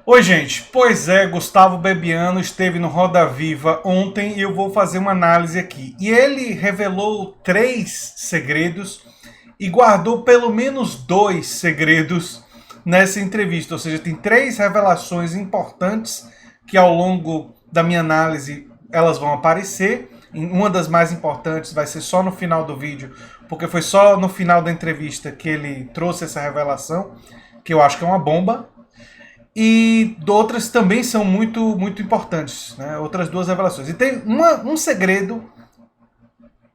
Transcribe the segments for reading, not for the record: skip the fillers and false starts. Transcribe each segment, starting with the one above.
Oi, gente. Pois é, Gustavo Bebiano esteve no Roda Viva ontem e eu vou fazer uma análise aqui. E ele revelou 3 segredos e guardou pelo menos 2 segredos nessa entrevista. Ou seja, tem 3 revelações importantes que ao longo da minha análise elas vão aparecer. Uma das mais importantes vai ser só no final do vídeo, porque foi só no final da entrevista que ele trouxe essa revelação, que eu acho que é uma bomba. E outras também são muito importantes, né? Outras 2 revelações. E tem um segredo,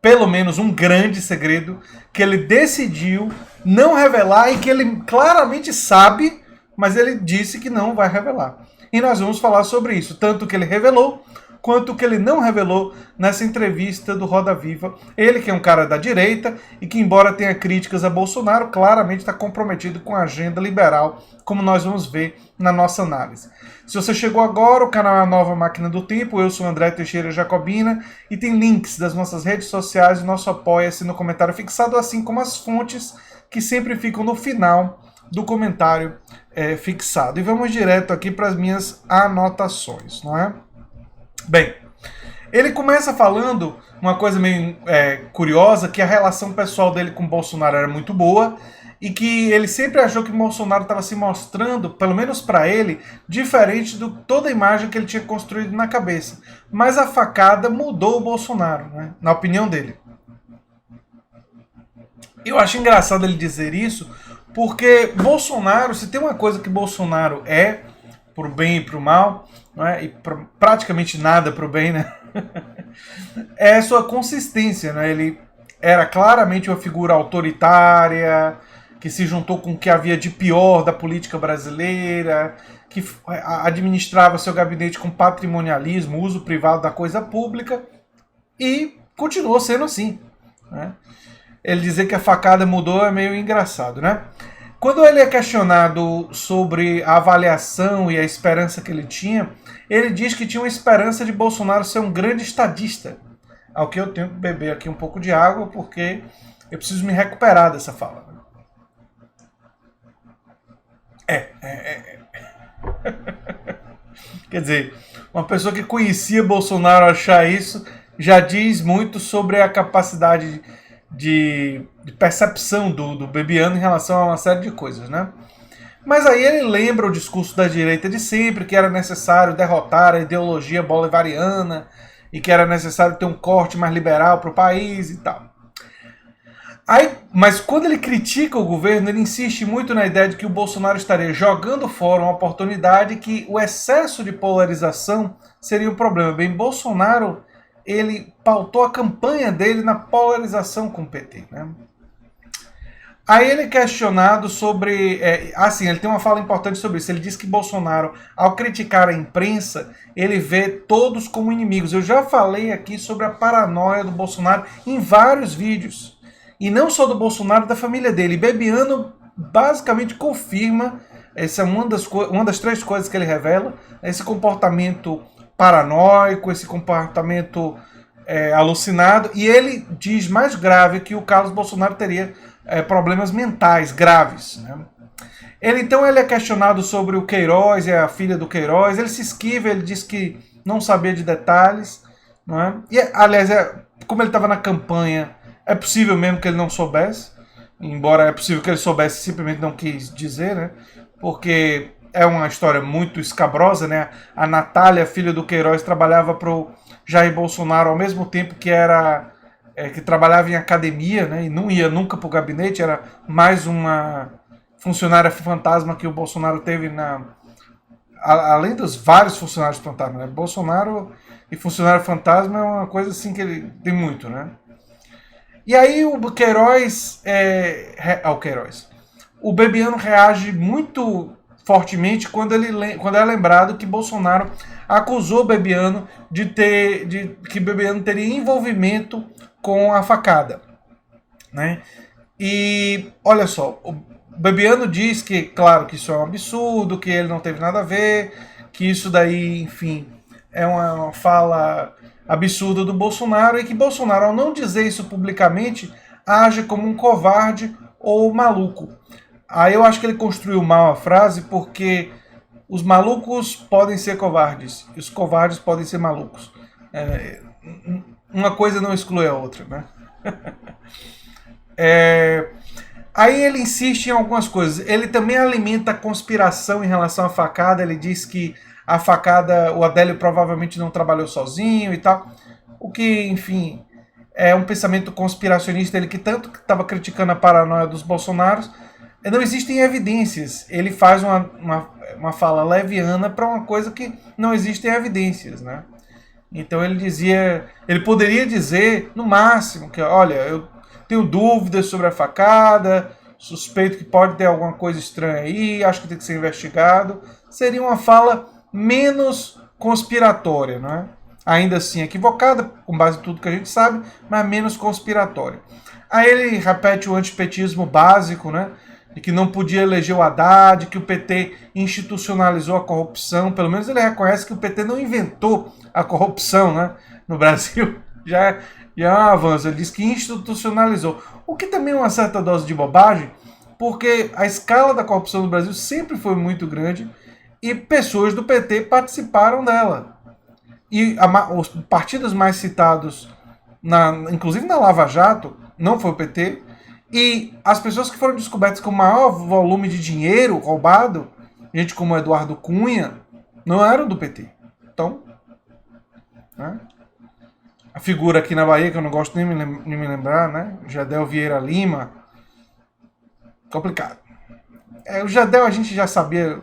pelo menos um grande segredo, que ele decidiu não revelar e que ele claramente sabe, mas ele disse que não vai revelar. E nós vamos falar sobre isso, tanto que ele revelou, quanto que ele não revelou nessa entrevista do Roda Viva. Ele que é um cara da direita e que, embora tenha críticas a Bolsonaro, claramente está comprometido com a agenda liberal, como nós vamos ver na nossa análise. Se você chegou agora, o canal é a Nova Máquina do Tempo, eu sou André Teixeira Jacobina e tem links das nossas redes sociais e nosso apoia-se no comentário fixado, assim como as fontes que sempre ficam no final do comentário fixado. E vamos direto aqui para as minhas anotações, não é? Bem, ele começa falando uma coisa meio curiosa, que a relação pessoal dele com Bolsonaro era muito boa e que ele sempre achou que Bolsonaro estava se mostrando, pelo menos para ele, diferente de toda a imagem que ele tinha construído na cabeça. Mas a facada mudou o Bolsonaro, né, na opinião dele. Eu acho engraçado ele dizer isso, porque Bolsonaro, se tem uma coisa que Bolsonaro é, pro bem e pro mal, não é? E praticamente nada pro bem, né? É a sua consistência, né? Ele era claramente uma figura autoritária, que se juntou com o que havia de pior da política brasileira, que administrava seu gabinete com patrimonialismo, uso privado da coisa pública, e continuou sendo assim, né? Ele dizer que a facada mudou é meio engraçado, né? Quando ele é questionado sobre a avaliação e a esperança que ele tinha, ele diz que tinha uma esperança de Bolsonaro ser um grande estadista. Ao que eu tenho que beber aqui um pouco de água, porque eu preciso me recuperar dessa fala. Quer dizer, uma pessoa que conhecia Bolsonaro achar isso já diz muito sobre a capacidade de percepção do Bebiano em relação a uma série de coisas, né? Mas aí ele lembra o discurso da direita de sempre, que era necessário derrotar a ideologia bolivariana e que era necessário ter um corte mais liberal para o país e tal. Aí, mas quando ele critica o governo, ele insiste muito na ideia de que o Bolsonaro estaria jogando fora uma oportunidade, que o excesso de polarização seria um problema. Bem, Bolsonaro, ele pautou a campanha dele na polarização com o PT, né? Aí ele é questionado sobre... ele tem uma fala importante sobre isso. Ele diz que Bolsonaro, ao criticar a imprensa, ele vê todos como inimigos. Eu já falei aqui sobre a paranoia do Bolsonaro em vários vídeos. E não só do Bolsonaro, da família dele. Bebiano basicamente confirma, essa é uma das 3 coisas que ele revela, esse comportamento paranoico, esse comportamento alucinado. E ele diz mais grave que o Carlos Bolsonaro teria problemas mentais graves, né? Então ele é questionado sobre o Queiroz e a filha do Queiroz. Ele se esquiva, ele diz que não sabia de detalhes, não é? E, aliás, como ele estava na campanha, é possível mesmo que ele não soubesse, embora é possível que ele soubesse, simplesmente não quis dizer, né? Porque é uma história muito escabrosa, né? A Natália, filha do Queiroz, trabalhava para o Jair Bolsonaro ao mesmo tempo que que trabalhava em academia, né? E não ia nunca para o gabinete, era mais uma funcionária fantasma que o Bolsonaro teve além dos vários funcionários fantasma, né? Bolsonaro e funcionário fantasma é uma coisa assim que ele tem muito, né? E aí o Queiroz, o Bebiano reage muito fortemente quando é lembrado que Bolsonaro acusou Bebiano que Bebiano teria envolvimento com a facada, né? E olha só, o Bebiano diz que, claro, que isso é um absurdo, que ele não teve nada a ver, que isso daí, enfim, é uma fala absurda do Bolsonaro, e que Bolsonaro, ao não dizer isso publicamente, age como um covarde ou maluco. Aí eu acho que ele construiu mal a frase, porque os malucos podem ser covardes e os covardes podem ser malucos. Uma coisa não exclui a outra, né? Aí ele insiste em algumas coisas. Ele também alimenta a conspiração em relação à facada. Ele diz que a facada, o Adélio provavelmente não trabalhou sozinho e tal. O que, enfim, é um pensamento conspiracionista. Ele que tanto estava criticando a paranoia dos bolsonaros. Não existem evidências. Ele faz uma fala leviana para uma coisa que não existem evidências, né? Então ele poderia dizer, no máximo, que olha, eu tenho dúvidas sobre a facada, suspeito que pode ter alguma coisa estranha aí, acho que tem que ser investigado. Seria uma fala menos conspiratória, não é? Ainda assim equivocada, com base em tudo que a gente sabe, mas menos conspiratória. Aí ele repete o antipetismo básico, né? De que não podia eleger o Haddad, que o PT institucionalizou a corrupção. Pelo menos ele reconhece que o PT não inventou a corrupção, né, no Brasil. Já é um avanço. Ele diz que institucionalizou. O que também é uma certa dose de bobagem, porque a escala da corrupção no Brasil sempre foi muito grande e pessoas do PT participaram dela. E os partidos mais citados, inclusive na Lava Jato, não foi o PT. E as pessoas que foram descobertas com maior volume de dinheiro roubado, gente como Eduardo Cunha, não eram do PT. Então, né? A figura aqui na Bahia, que eu não gosto nem me lembrar, né? Jadel Vieira Lima. Complicado. O Jadel a gente já sabia.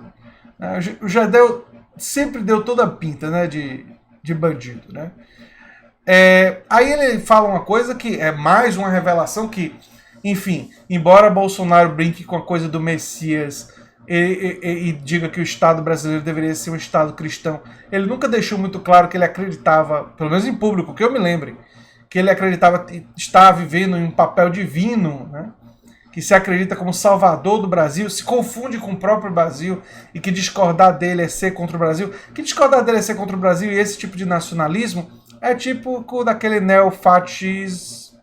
Né? O Jadel sempre deu toda a pinta, né? De bandido, né? Aí ele fala uma coisa que é mais uma revelação que, enfim, embora Bolsonaro brinque com a coisa do Messias e diga que o Estado brasileiro deveria ser um Estado cristão, ele nunca deixou muito claro que ele acreditava, pelo menos em público, que eu me lembre, que ele acreditava estar vivendo em um papel divino, né? Que se acredita como salvador do Brasil, se confunde com o próprio Brasil e que discordar dele é ser contra o Brasil. Que discordar dele é ser contra o Brasil e esse tipo de nacionalismo é típico daquele neofascismo,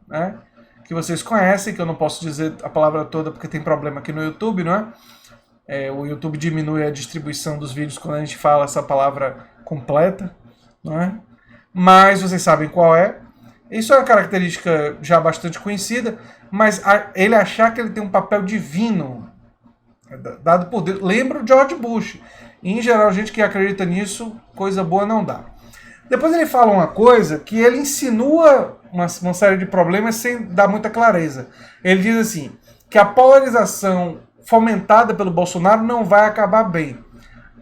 né? Que vocês conhecem, que eu não posso dizer a palavra toda porque tem problema aqui no YouTube, não é? O YouTube diminui a distribuição dos vídeos quando a gente fala essa palavra completa, não é? Mas vocês sabem qual é. Isso é uma característica já bastante conhecida, mas ele achar que ele tem um papel divino dado por Deus. Lembra o George Bush. E, em geral, gente que acredita nisso, coisa boa não dá. Depois ele fala uma coisa que ele insinua uma série de problemas sem dar muita clareza. Ele diz assim, que a polarização fomentada pelo Bolsonaro não vai acabar bem.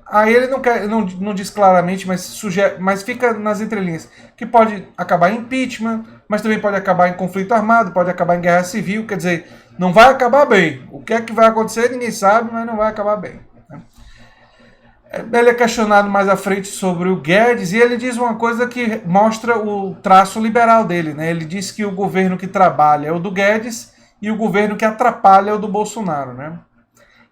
Aí ele não diz claramente, mas fica nas entrelinhas, que pode acabar em impeachment, mas também pode acabar em conflito armado, pode acabar em guerra civil, quer dizer, não vai acabar bem. O que é que vai acontecer, ninguém sabe, mas não vai acabar bem. Ele é questionado mais à frente sobre o Guedes e ele diz uma coisa que mostra o traço liberal dele, né? Ele diz que o governo que trabalha é o do Guedes e o governo que atrapalha é o do Bolsonaro, né?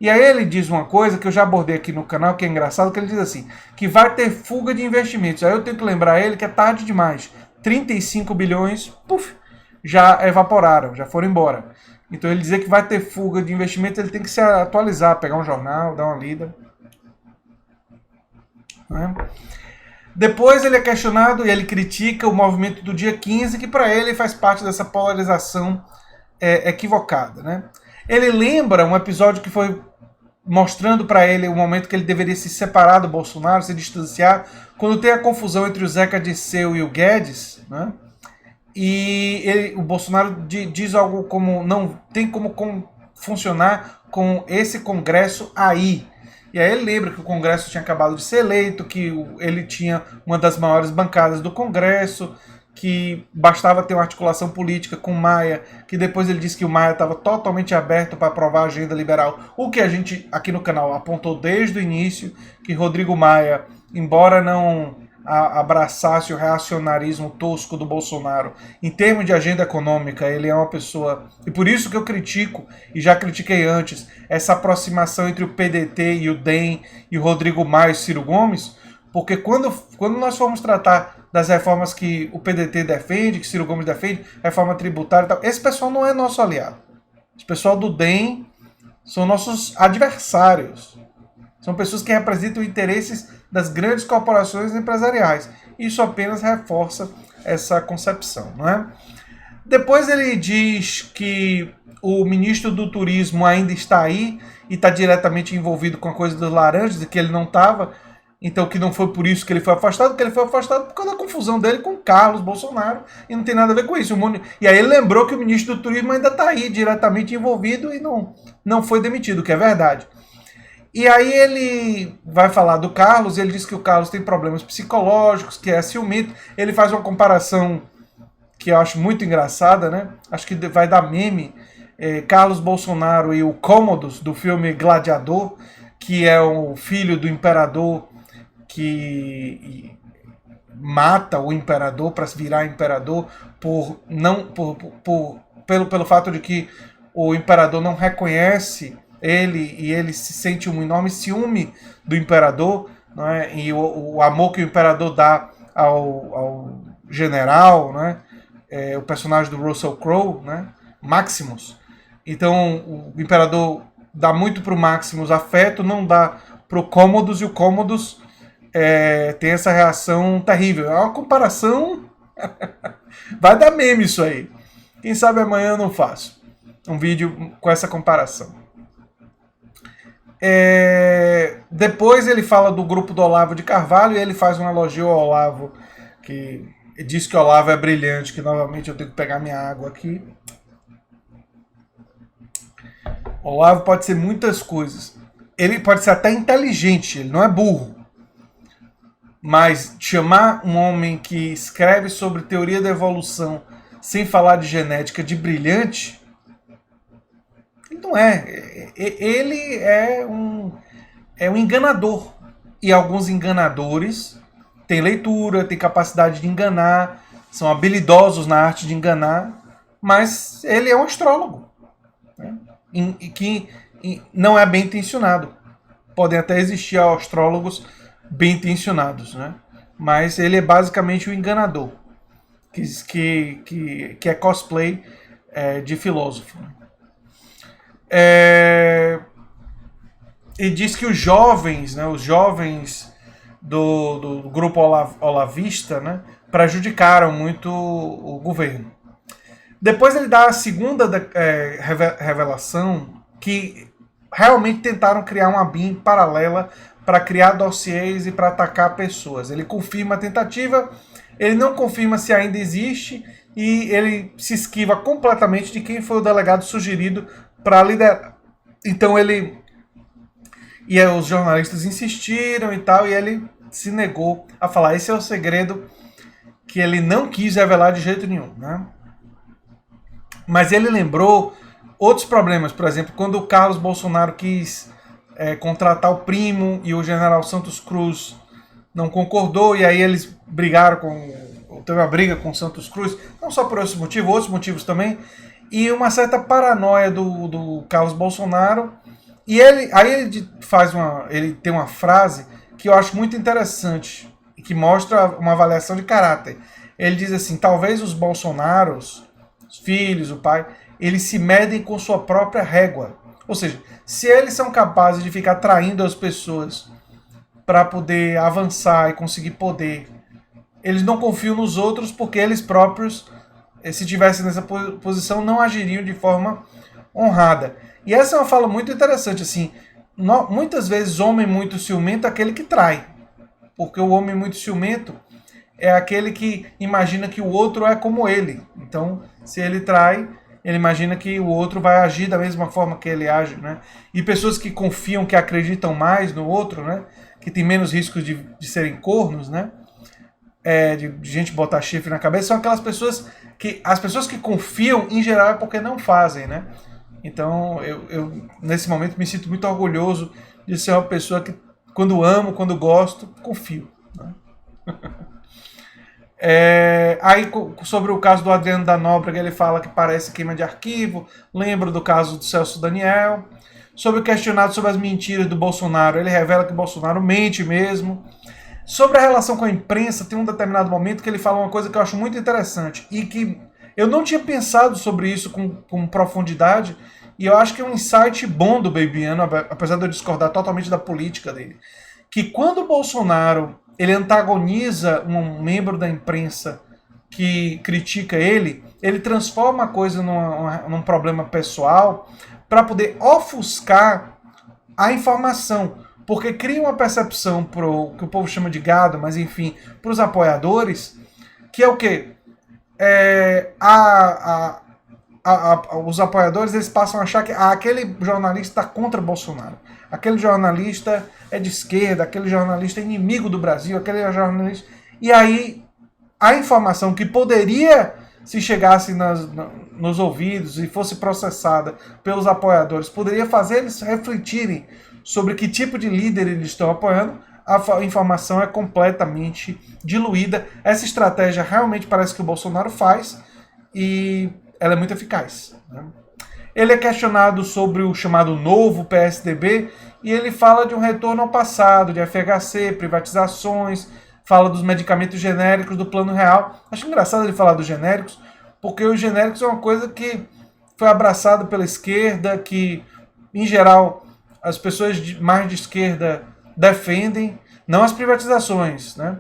E aí ele diz uma coisa que eu já abordei aqui no canal, que é engraçado, que ele diz assim, que vai ter fuga de investimentos. Aí eu tenho que lembrar ele que é tarde demais. 35 bilhões, puf, já evaporaram, já foram embora. Então ele dizer que vai ter fuga de investimentos, ele tem que se atualizar, pegar um jornal, dar uma lida. Né? Depois ele é questionado e ele critica o movimento do dia 15, que para ele faz parte dessa polarização equivocada. Né? Ele lembra um episódio que foi mostrando para ele o momento que ele deveria se separar do Bolsonaro, se distanciar, quando tem a confusão entre o Zeca Dirceu e o Guedes, né? E o Bolsonaro diz algo como, não tem como funcionar com esse Congresso aí. E aí ele lembra que o Congresso tinha acabado de ser eleito, que ele tinha uma das maiores bancadas do Congresso, que bastava ter uma articulação política com Maia, que depois ele disse que o Maia estava totalmente aberto para aprovar a agenda liberal, o que a gente aqui no canal apontou desde o início, que Rodrigo Maia, embora não abraçasse o reacionarismo tosco do Bolsonaro, em termos de agenda econômica, ele é uma pessoa, e por isso que eu critico, e já critiquei antes, essa aproximação entre o PDT e o DEM, e o Rodrigo Maia e Ciro Gomes, porque quando nós formos tratar das reformas que o PDT defende, que Ciro Gomes defende, reforma tributária e tal, esse pessoal não é nosso aliado. Esse pessoal do DEM são nossos adversários. São pessoas que representam interesses das grandes corporações empresariais. Isso apenas reforça essa concepção, não é? Depois ele diz que o ministro do turismo ainda está aí e está diretamente envolvido com a coisa dos laranjas, e que ele não estava, então que não foi por isso que ele foi afastado, que ele foi afastado por causa da confusão dele com Carlos Bolsonaro, e não tem nada a ver com isso. E aí ele lembrou que o ministro do turismo ainda está aí, diretamente envolvido, e não foi demitido, que é verdade. E aí ele vai falar do Carlos, ele diz que o Carlos tem problemas psicológicos, que é ciumento. Ele faz uma comparação que eu acho muito engraçada, né? Acho que vai dar meme. Carlos Bolsonaro e o Cômodos, do filme Gladiador, que é o filho do imperador que mata o imperador para virar imperador pelo fato de que o imperador não reconhece ele e ele se sente um enorme ciúme do imperador, não é? E o amor que o imperador dá ao general, né? O personagem do Russell Crowe, né? Maximus. Então o imperador dá muito pro Maximus afeto, não dá pro Cômodos, e o Cômodos tem essa reação terrível. É uma comparação. Vai dar meme isso aí. Quem sabe amanhã eu não faço um vídeo com essa comparação. Depois ele fala do grupo do Olavo de Carvalho e ele faz um elogio ao Olavo, que diz que o Olavo é brilhante, que novamente eu tenho que pegar minha água aqui. O Olavo pode ser muitas coisas. Ele pode ser até inteligente, ele não é burro. Mas chamar um homem que escreve sobre teoria da evolução sem falar de genética de brilhante, ele não é. Ele é um enganador. E alguns enganadores têm leitura, têm capacidade de enganar, são habilidosos na arte de enganar, mas ele é um astrólogo, né? Que não é bem intencionado. Podem até existir astrólogos bem intencionados, né? Mas ele é basicamente um enganador, que é cosplay de filósofo. E diz que os jovens do grupo olavista, né, prejudicaram muito o governo. Depois ele dá a segunda revelação, que realmente tentaram criar uma BIM paralela para criar dossiês e para atacar pessoas. Ele confirma a tentativa, ele não confirma se ainda existe, e ele se esquiva completamente de quem foi o delegado sugerido para liderar. Então e aí os jornalistas insistiram e tal, e ele se negou a falar. Esse é o segredo que ele não quis revelar de jeito nenhum, né? Mas ele lembrou outros problemas. Por exemplo, quando o Carlos Bolsonaro quis contratar o primo e o general Santos Cruz não concordou, e aí eles brigaram teve uma briga com o Santos Cruz, não só por esse motivo, outros motivos também, e uma certa paranoia do Carlos Bolsonaro. E ele tem uma frase que eu acho muito interessante e que mostra uma avaliação de caráter. Ele diz assim: talvez os Bolsonaros, os filhos, o pai, eles se medem com sua própria régua. Ou seja, se eles são capazes de ficar traindo as pessoas para poder avançar e conseguir poder, eles não confiam nos outros, porque eles próprios, se tivessem nessa posição, não agiriam de forma honrada. E essa é uma fala muito interessante, assim. Muitas vezes, homem muito ciumento é aquele que trai. Porque o homem muito ciumento é aquele que imagina que o outro é como ele. Então, se ele trai, ele imagina que o outro vai agir da mesma forma que ele age, né? E pessoas que confiam, que acreditam mais no outro, né? Que tem menos riscos de serem cornos, né? De gente botar chifre na cabeça, são aquelas pessoas que... As pessoas que confiam, em geral, é porque não fazem, né? Então, eu nesse momento me sinto muito orgulhoso de ser uma pessoa que, quando amo, quando gosto, confio, né? Aí, sobre o caso do Adriano da Nóbrega, ele fala que parece queima de arquivo. Lembro do caso do Celso Daniel. Sobre o questionado sobre as mentiras do Bolsonaro, ele revela que Bolsonaro mente mesmo. Sobre a relação com a imprensa, tem um determinado momento que ele fala uma coisa que eu acho muito interessante e que eu não tinha pensado sobre isso com profundidade, e eu acho que é um insight bom do Bebiano, apesar de eu discordar totalmente da política dele, que quando o Bolsonaro ele antagoniza um membro da imprensa que critica ele, ele transforma a coisa num problema pessoal para poder ofuscar a informação, porque cria uma percepção pro que o povo chama de gado, mas enfim, para os apoiadores, que é o quê? Os apoiadores eles passam a achar que aquele jornalista está contra Bolsonaro, aquele jornalista é de esquerda, aquele jornalista é inimigo do Brasil, aquele jornalista... E aí a informação que poderia, se chegasse nos ouvidos e fosse processada pelos apoiadores, poderia fazer eles refletirem sobre que tipo de líder eles estão apoiando, a informação é completamente diluída. Essa estratégia realmente parece que o Bolsonaro faz e ela é muito eficaz, né? Ele é questionado sobre o chamado novo PSDB e ele fala de um retorno ao passado, de FHC, privatizações, fala dos medicamentos genéricos do Plano Real. Acho engraçado ele falar dos genéricos, porque os genéricos é uma coisa que foi abraçada pela esquerda, que, em geral, as pessoas mais de esquerda defendem, não as privatizações, né?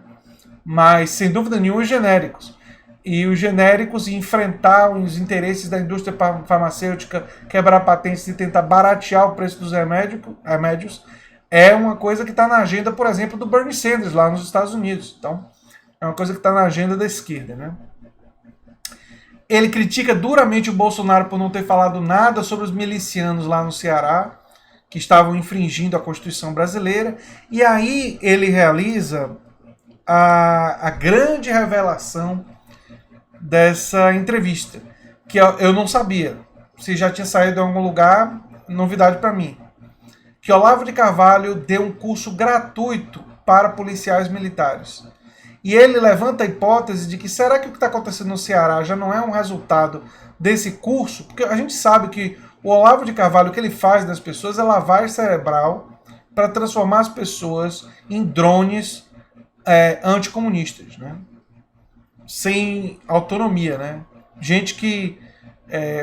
Mas, sem dúvida nenhuma, os genéricos. E os genéricos enfrentar os interesses da indústria farmacêutica, quebrar patentes e tentar baratear o preço dos remédios é uma coisa que está na agenda, por exemplo, do Bernie Sanders lá nos Estados Unidos. Então, é uma coisa que está na agenda da esquerda, né? Ele critica duramente o Bolsonaro por não ter falado nada sobre os milicianos lá no Ceará, que estavam infringindo a Constituição brasileira. E aí ele realiza a grande revelação dessa entrevista, que eu não sabia. Se já tinha saído em algum lugar, novidade para mim. Que Olavo de Carvalho deu um curso gratuito para policiais militares. E ele levanta a hipótese de que será que o que está acontecendo no Ceará já não é um resultado desse curso? Porque a gente sabe que o Olavo de Carvalho, o que ele faz nas pessoas é lavagem cerebral para transformar as pessoas em drones anticomunistas, né? Sem autonomia, né? Gente que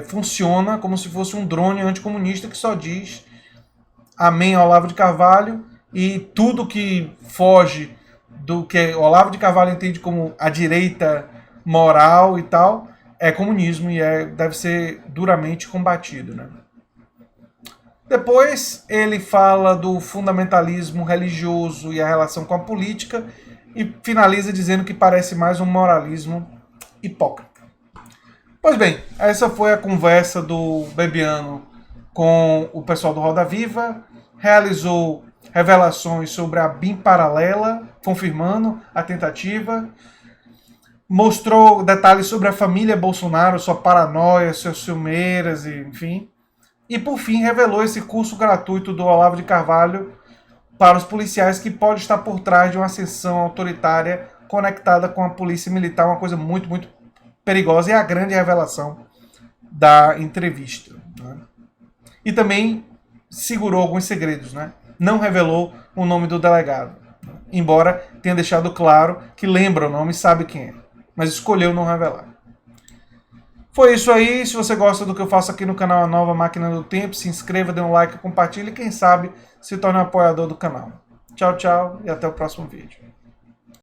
funciona como se fosse um drone anticomunista que só diz amém ao Olavo de Carvalho e tudo que foge do que Olavo de Carvalho entende como a direita moral e tal é comunismo e deve ser duramente combatido, né? Depois ele fala do fundamentalismo religioso e a relação com a política e finaliza dizendo que parece mais um moralismo hipócrita. Pois bem, essa foi a conversa do Bebiano com o pessoal do Roda Viva. Realizou revelações sobre a BIM paralela, confirmando a tentativa. Mostrou detalhes sobre a família Bolsonaro, sua paranoia, suas ciumeiras, enfim. E por fim revelou esse curso gratuito do Olavo de Carvalho para os policiais que pode estar por trás de uma ascensão autoritária conectada com a polícia militar, uma coisa muito, muito perigosa, e a grande revelação da entrevista, né? E também segurou alguns segredos, né? Não revelou o nome do delegado, embora tenha deixado claro que lembra o nome e sabe quem é, mas escolheu não revelar. Foi isso aí. Se você gosta do que eu faço aqui no canal A Nova Máquina do Tempo, se inscreva, dê um like, compartilhe e quem sabe se torne um apoiador do canal. Tchau, tchau e até o próximo vídeo.